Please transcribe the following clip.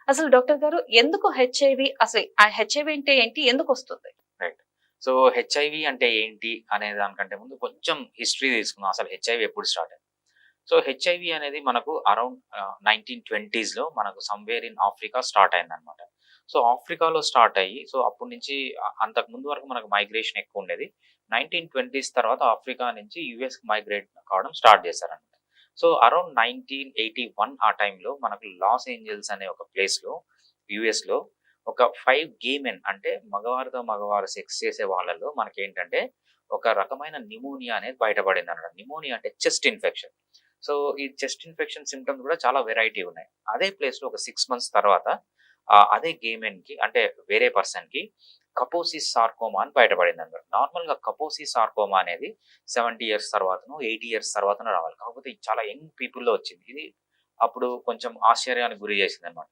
అసలు డాక్టర్ గారు ఎందుకు హెచ్ఐవి అసలు ఆ హెచ్ఐవి అంటే ఏంటి? ఎందుకొస్తుంది? రైట్. సో, హెచ్ఐవి అంటే ఏంటి అనే దానికంటే ముందు కొంచెం హిస్టరీ తీసుకుందాం. అసలు హెచ్ఐవి ఎప్పుడు స్టార్ట్ అయింది? సో, హెచ్ఐవి అనేది మనకు అరౌండ్ 1920స్‌లో మనకు సమ్‌వేర్ ఇన్ ఆఫ్రికా స్టార్ట్ అయిందనమాట. సో, ఆఫ్రికాలో స్టార్ట్ అయ్యి సో, అప్పటి నుంచి అంతకు ముందు వరకు మనకు మైగ్రేషన్ ఎక్కువుండేది. 1920స్ తర్వాత ఆఫ్రికా నుంచి యూఎస్‌కి మైగ్రేట్ కావడం స్టార్ట్ చేశారనమాట. సో, అరౌండ్ 1981 ఆ టైంలో మనకు లాస్ ఏంజెల్స్ అనే ఒక ప్లేస్‌లో యూఎస్‌లో ఒక 5 గే మెన్ అంటే మగవారితో మగవారు సెక్స్ చేసే వాళ్ళలో మనకేంటంటే ఒక రకమైన న్యూమోనియా అనేది బయటపడిందనమాట. న్యూమోనియా అంటే చెస్ట్ ఇన్ఫెక్షన్. సో, ఈ చెస్ట్ ఇన్ఫెక్షన్ సింప్టమ్స్ కూడా చాలా వెరైటీ ఉన్నాయి. అదే ప్లేస్‌లో ఒక 6 మంత్స్ తర్వాత అదే గే మెన్‌కి అంటే వేరే పర్సన్‌కి కపోసిస్ సార్కోమా అని బయటపడిందనమాట. నార్మల్‌గా కపోసిస్ సార్కోమా అనేది 70 ఇయర్స్ తర్వాతనో, 80 ఇయర్స్ తర్వాతనో రావాలి. కాకపోతే ఇది చాలా యంగ్ పీపుల్‌లో వచ్చింది. ఇది అప్పుడు కొంచెం ఆశ్చర్యానికి గురి చేసిందనమాట.